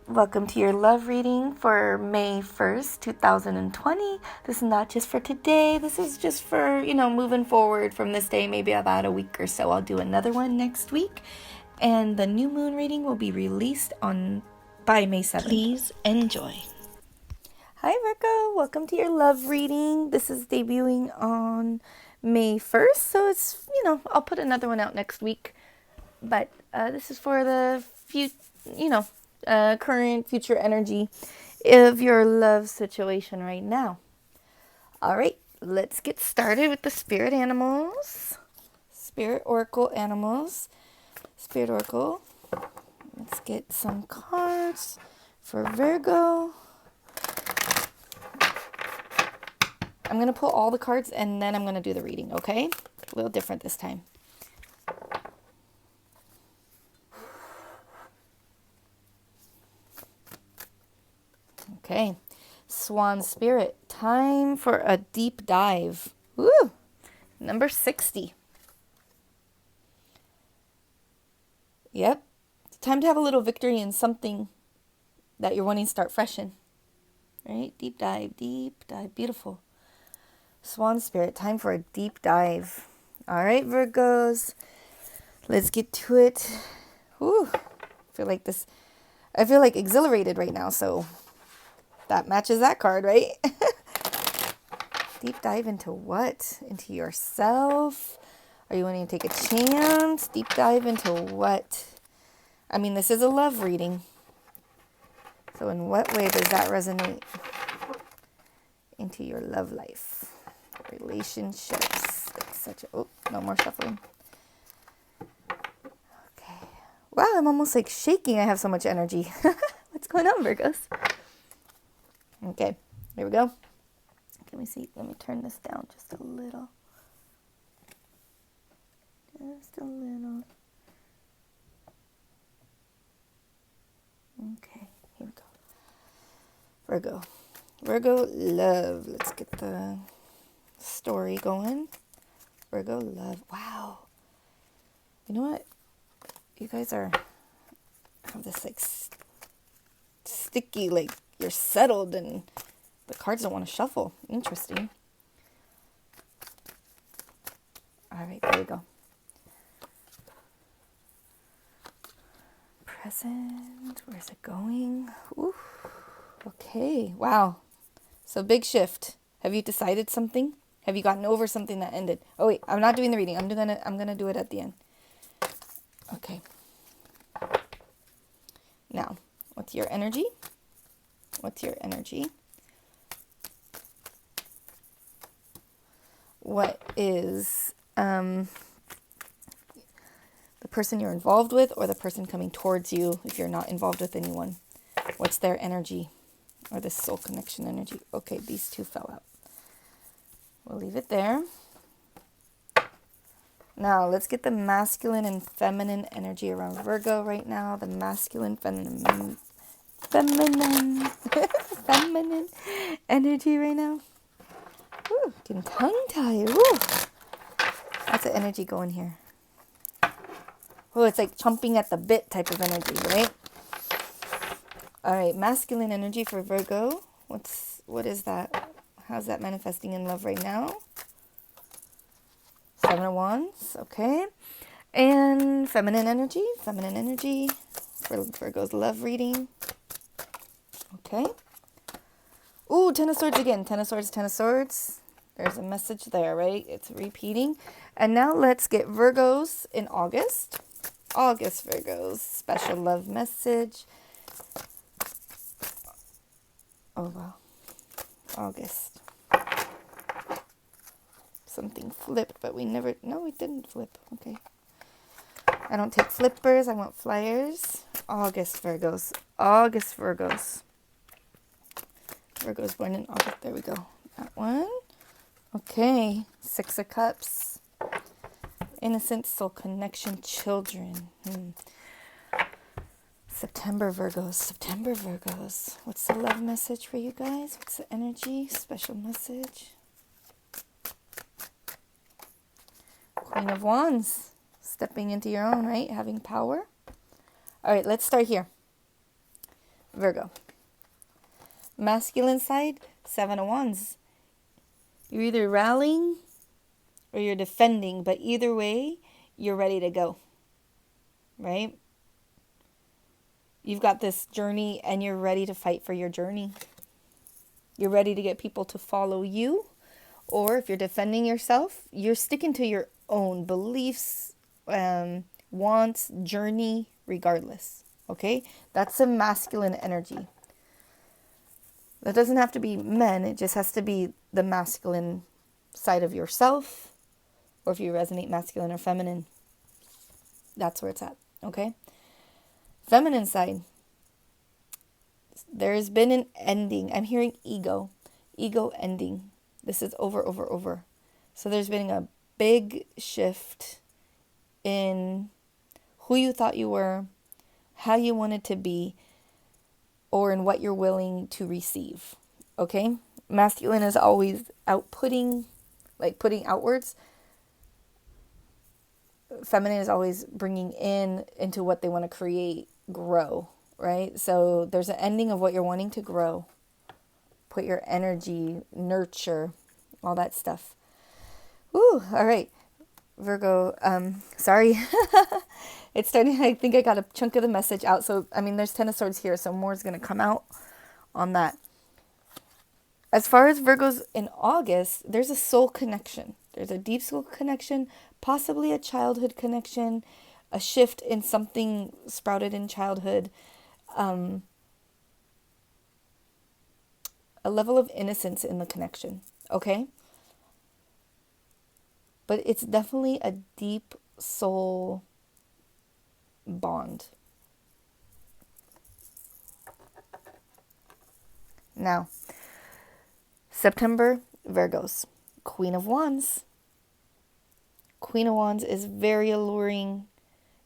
Welcome to your love reading for May 1st, 2020. This is not just for today. This is just for, moving forward from this day, maybe about a week or so. I'll do another one next week. And the new moon reading will be released by May 7th. Please enjoy. Hi Virgo, welcome to your love reading. This is debuting on May 1st. So it's, I'll put another one out next week. But this is for the current, future energy of your love situation right now. All right, let's get started with the spirit animals. Spirit oracle animals. Spirit oracle. Let's get some cards for Virgo. I'm going to pull all the cards and then I'm going to do the reading, okay? A little different this time. Okay, Swan Spirit, time for a deep dive. Woo! Number 60. Yep, it's time to have a little victory in something that you're wanting to start fresh in. Right? Deep dive, beautiful. Swan Spirit, time for a deep dive. All right, Virgos, let's get to it. Woo! I feel like exhilarated right now, so that matches that card, right? Deep dive into what? Into yourself? Are you wanting to take a chance? Deep dive into what? I mean, this is a love reading. So in what way does that resonate into your love life? Relationships, etc. Oh, no more shuffling. Okay. Wow, I'm almost like shaking. I have so much energy. What's going on, Virgos? Okay, here we go. Let me see. Let me turn this down just a little. Just a little. Okay, here we go. Virgo. Virgo love. Let's get the story going. Virgo love. Wow. You know what? You guys have this like sticky, like you're settled and the cards don't want to shuffle. Interesting. All right, there we go. Present. Where's it going? Ooh. Okay. Wow. So big shift. Have you decided something? Have you gotten over something that ended? Oh wait, I'm not doing the reading. I'm gonna do it at the end. Okay. Now, what's your energy? What's your energy? What is the person you're involved with or the person coming towards you if you're not involved with anyone? What's their energy or the soul connection energy? Okay, these two fell out. We'll leave it there. Now, let's get the masculine and feminine energy around Virgo right now. The masculine, feminine energy right now. Ooh, getting tongue-tied. Ooh. That's the energy going here. Oh, it's like chomping at the bit type of energy, right? All right, masculine energy for Virgo. What is that? How's that manifesting in love right now? Seven of Wands, okay. And feminine energy for Virgo's love reading. Okay. Ooh, Ten of Swords again. Ten of Swords. There's a message there, right? It's repeating. And now let's get Virgos in August. August Virgos. Special love message. Oh, wow. August. Something flipped, but no, it didn't flip. Okay. I don't take flippers. I want flyers. August Virgos. Virgos born in August. There we go. That one. Okay. Six of Cups. Innocent soul connection, children. September Virgos. What's the love message for you guys? What's the energy? Special message. Queen of Wands. Stepping into your own, right? Having power. All right, let's start here. Virgo. Masculine side, Seven of Wands. You're either rallying or you're defending, but either way, you're ready to go, right? You've got this journey and you're ready to fight for your journey. You're ready to get people to follow you, or if you're defending yourself, you're sticking to your own beliefs, wants, journey, regardless, okay? That's a masculine energy. That doesn't have to be men, it just has to be the masculine side of yourself, or if you resonate masculine or feminine, that's where it's at, okay? Feminine side, there's been an ending. I'm hearing ego ending. This is over. So there's been a big shift in who you thought you were, how you wanted to be, or in what you're willing to receive, okay? Masculine is always outputting, like putting outwards. Feminine is always bringing into what they want to create, grow, right? So there's an ending of what you're wanting to grow. Put your energy, nurture, all that stuff. Ooh, all right. Virgo, sorry. It's starting, I think I got a chunk of the message out. So, I mean, there's 10 of Swords here, so more is going to come out on that. As far as Virgos in August, there's a soul connection. There's a deep soul connection, possibly a childhood connection, a shift in something sprouted in childhood, a level of innocence in the connection, okay? But it's definitely a deep soul bond. Now, September, Virgos, Queen of Wands. Queen of Wands is very alluring,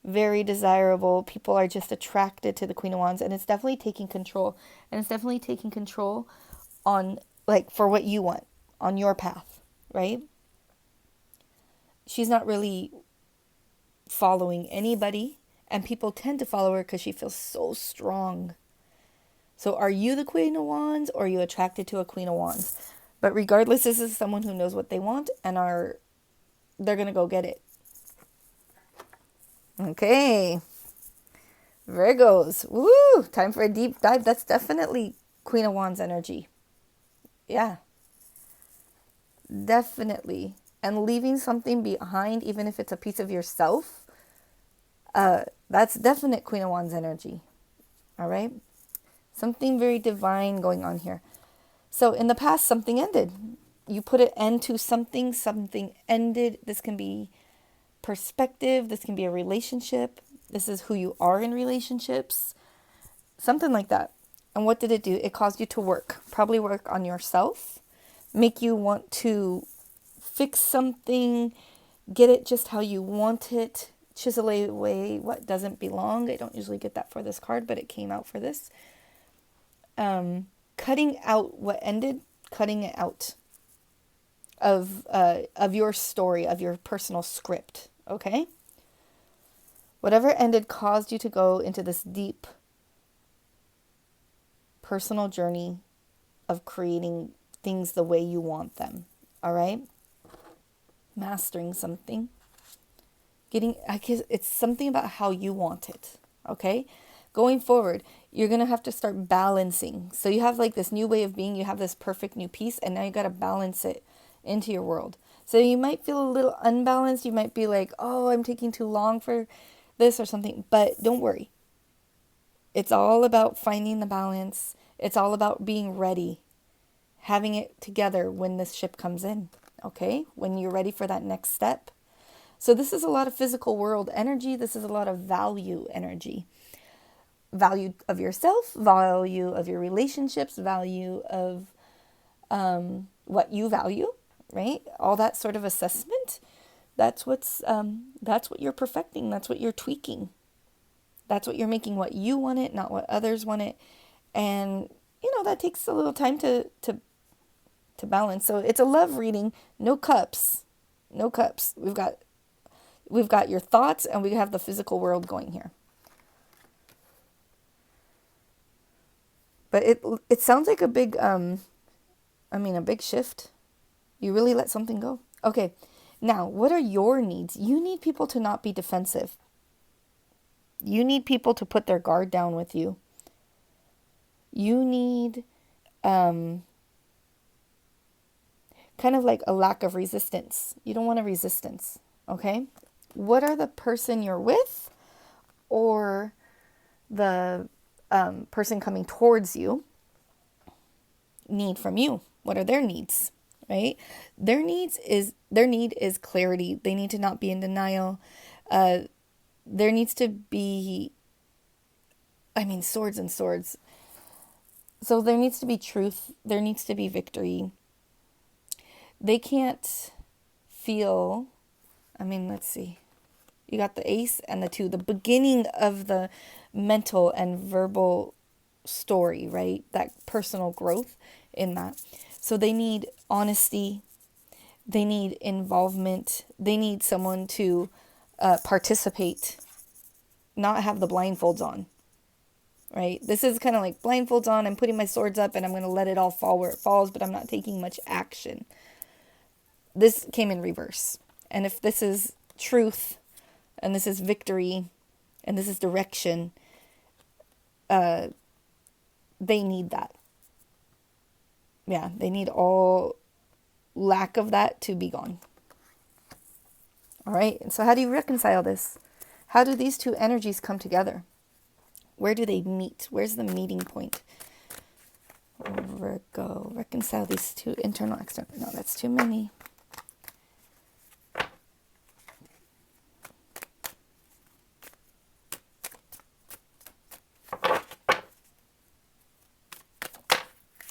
very desirable. People are just attracted to the Queen of Wands, and it's definitely taking control. And it's definitely taking control on, like, for what you want, on your path, right? She's not really following anybody, and people tend to follow her because she feels so strong. So are you the Queen of Wands, or are you attracted to a Queen of Wands? But regardless, this is someone who knows what they want and they're going to go get it. Okay. Virgos. Woo! Time for a deep dive. That's definitely Queen of Wands energy. Yeah. Definitely. And leaving something behind, even if it's a piece of yourself, that's definite Queen of Wands energy. All right? Something very divine going on here. So in the past, something ended. You put an end to something ended. This can be perspective. This can be a relationship. This is who you are in relationships. Something like that. And what did it do? It caused you to work. Probably work on yourself. Make you want to fix something. Get it just how you want it. Chisel away what doesn't belong. I don't usually get that for this card, but it came out for this. Cutting out what ended. Cutting it out of your story, of your personal script, okay? Whatever ended caused you to go into this deep personal journey of creating things the way you want them, all right? Mastering something. I guess it's something about how you want it, okay? Going forward, you're going to have to start balancing. So you have like this new way of being, you have this perfect new piece, and now you got to balance it into your world. So you might feel a little unbalanced. You might be like, oh, I'm taking too long for this or something. But don't worry. It's all about finding the balance. It's all about being ready, having it together when this ship comes in, okay? When you're ready for that next step. So this is a lot of physical world energy. This is a lot of value energy. Value of yourself, value of your relationships, value of what you value, right? All that sort of assessment. That's what you're perfecting. That's what you're tweaking. That's what you're making what you want it, not what others want it. And, that takes a little time to balance. So it's a love reading. No cups. No cups. We've got your thoughts, and we have the physical world going here. But it sounds like a big, a big shift. You really let something go. Okay, now, what are your needs? You need people to not be defensive. You need people to put their guard down with you. You need kind of like a lack of resistance. You don't want a resistance, okay? What are the person you're with or the person coming towards you need from you? What are their needs, right? Their need is clarity. They need to not be in denial. There needs to be, swords and swords. So there needs to be truth. There needs to be victory. They can't feel, let's see. You got the ace and the two, the beginning of the mental and verbal story, right? That personal growth in that. So they need honesty. They need involvement. They need someone to participate, not have the blindfolds on, right? This is kind of like blindfolds on. I'm putting my swords up and I'm going to let it all fall where it falls, but I'm not taking much action. This came in reverse. And if this is truth and this is victory and this is direction, they need that. Yeah, they need all lack of that to be gone. All right, and so how do you reconcile this? How do these two energies come together? Where do they meet? Where's the meeting point? Virgo, reconcile these two internal, external. No, that's too many.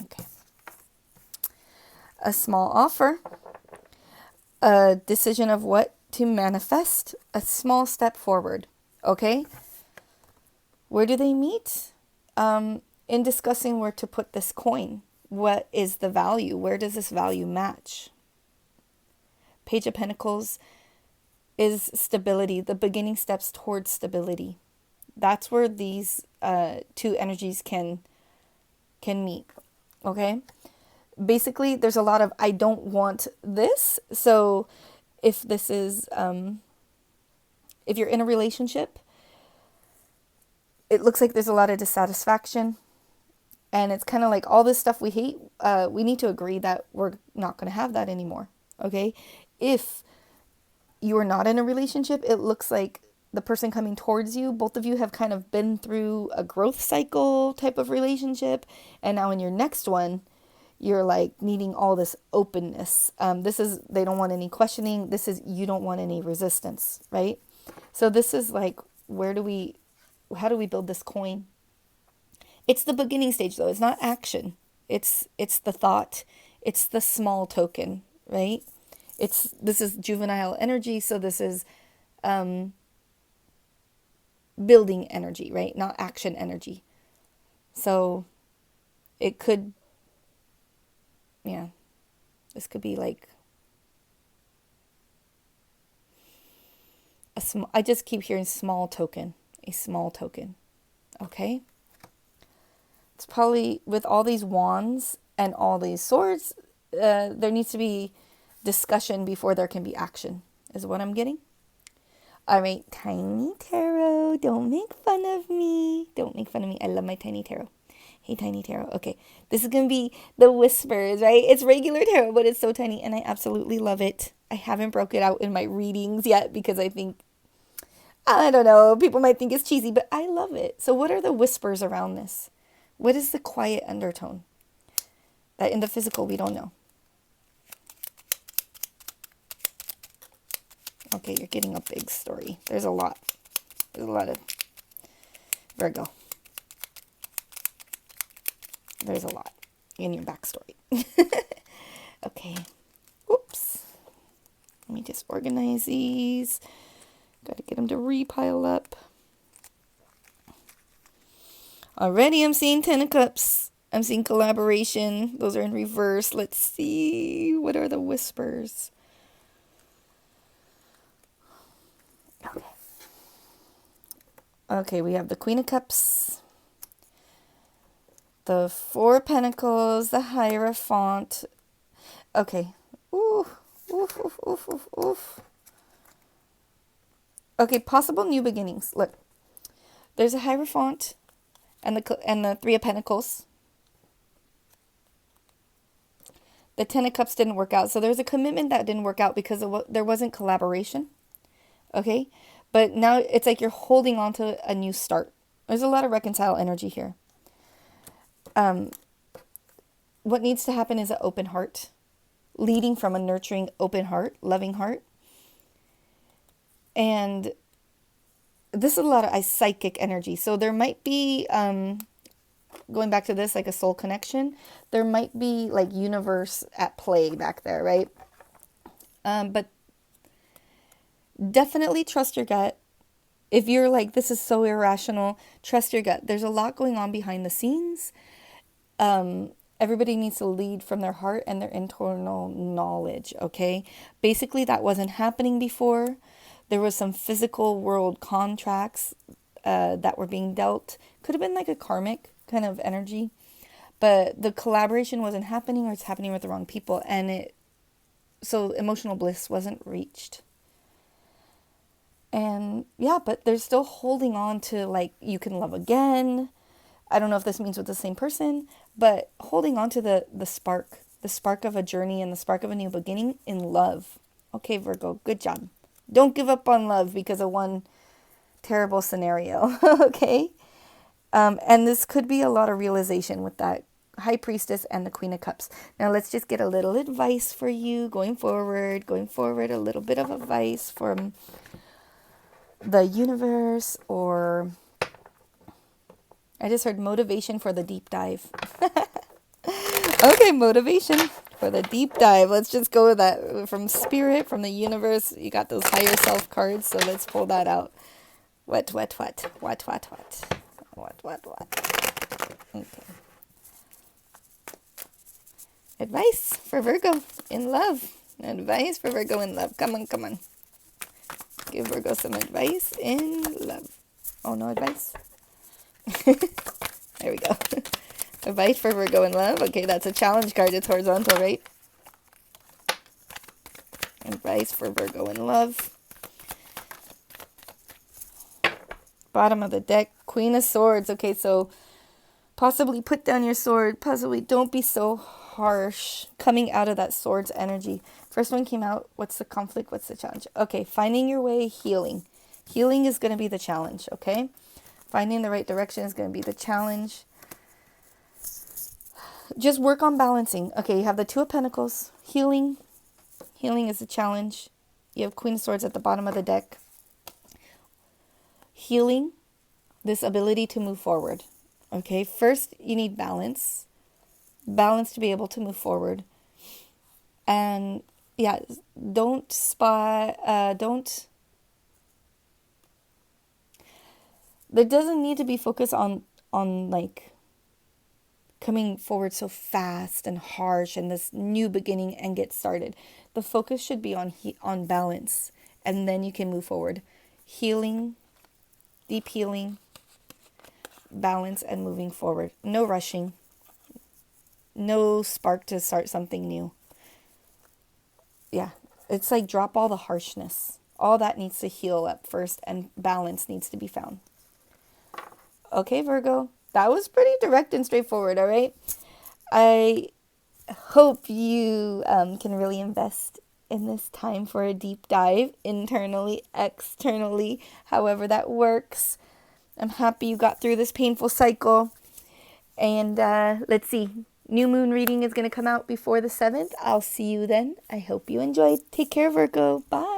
Okay. A small offer, a decision of what to manifest, a small step forward. Okay? Where do they meet? In discussing where to put this coin. What is the value? Where does this value match? Page of Pentacles is stability, the beginning steps towards stability. That's where these two energies can meet. Okay? Basically, there's a lot of I don't want this. So if this is, if you're in a relationship, it looks like there's a lot of dissatisfaction. And it's kind of like all this stuff we hate, we need to agree that we're not going to have that anymore. Okay? If you are not in a relationship, it looks like the person coming towards you, both of you have kind of been through a growth cycle type of relationship. And now in your next one, you're like needing all this openness. This is, they don't want any questioning. This is, you don't want any resistance, right? So this is like, how do we build this coin? It's the beginning stage though. It's not action. It's the thought. It's the small token, right? This is juvenile energy. So this is, building energy, right? Not action energy. So it could, this could be like I just keep hearing small token, a small token. Okay. It's probably with all these wands and all these swords, there needs to be discussion before there can be action, is what I'm getting. All right, Tiny Tarot, don't make fun of me. Don't make fun of me. I love my Tiny Tarot. Hey, Tiny Tarot. Okay, this is going to be the whispers, right? It's regular tarot, but it's so tiny, and I absolutely love it. I haven't broke it out in my readings yet because I think, I don't know, people might think it's cheesy, but I love it. So what are the whispers around this? What is the quiet undertone that in the physical we don't know? Okay, you're getting a big story. There's a lot. There's a lot of Virgo. There's a lot in your backstory. Okay. Oops. Let me just organize these. Got to get them to repile up. Already I'm seeing Ten of Cups. I'm seeing collaboration. Those are in reverse. Let's see. What are the whispers? Okay, we have the Queen of Cups. The Four of Pentacles, the Hierophant. Okay. Ooh. Oof, oof, oof, oof, oof. Okay, possible new beginnings. Look. There's a Hierophant and the Three of Pentacles. The Ten of Cups didn't work out. So there's a commitment that didn't work out because there wasn't collaboration. Okay? But now it's like you're holding on to a new start. There's a lot of reconcile energy here. What needs to happen is an open heart. Leading from a nurturing, open heart, loving heart. And this is a lot of psychic energy. So there might be, going back to this, like a soul connection, there might be like universe at play back there, right? But definitely trust your gut. If you're like, this is so irrational, trust your gut. There's a lot going on behind the scenes. Everybody needs to lead from their heart and their internal knowledge, okay? Basically, that wasn't happening before. There was some physical world contracts that were being dealt. Could have been like a karmic kind of energy. But the collaboration wasn't happening, or it's happening with the wrong people. And so emotional bliss wasn't reached. And yeah, but they're still holding on to like, you can love again. I don't know if this means with the same person, but holding on to the spark of a journey and the spark of a new beginning in love. Okay, Virgo, good job. Don't give up on love because of one terrible scenario, okay? And this could be a lot of realization with that High Priestess and the Queen of Cups. Now let's just get a little advice for you going forward, a little bit of advice from the universe, or I just heard motivation for the deep dive. Okay, motivation for the deep dive. Let's just go with that. From spirit, from the universe, you got those higher self cards, so let's pull that out. What? Okay. Advice for Virgo in love. Advice for Virgo in love. Come on. Give Virgo some advice in love. Oh, no advice? There we go. Advice for Virgo in love. Okay, that's a challenge card. It's horizontal, right? Advice for Virgo in love. Bottom of the deck, Queen of Swords. Okay, so possibly put down your sword. Possibly don't be so harsh coming out of that Swords energy. First one came out. What's the conflict? What's the challenge? Okay, finding your way, healing. Healing is going to be the challenge, okay? Finding the right direction is going to be the challenge. Just work on balancing. Okay, you have the Two of Pentacles. Healing. Healing is the challenge. You have Queen of Swords at the bottom of the deck. Healing, this ability to move forward. Okay, first you need balance. Balance to be able to move forward. And yeah, don't there doesn't need to be focus on like coming forward so fast and harsh and this new beginning and get started. The focus should be on balance, and then you can move forward. Healing, deep healing, balance, and moving forward. No rushing. No spark to start something new. Yeah, it's like drop all the harshness. All that needs to heal up first, and balance needs to be found. Okay, Virgo. That was pretty direct and straightforward, all right? I hope you can really invest in this time for a deep dive, internally, externally, however that works. I'm happy you got through this painful cycle. And let's see. New moon reading is going to come out before the 7th. I'll see you then. I hope you enjoyed. Take care, Virgo. Bye.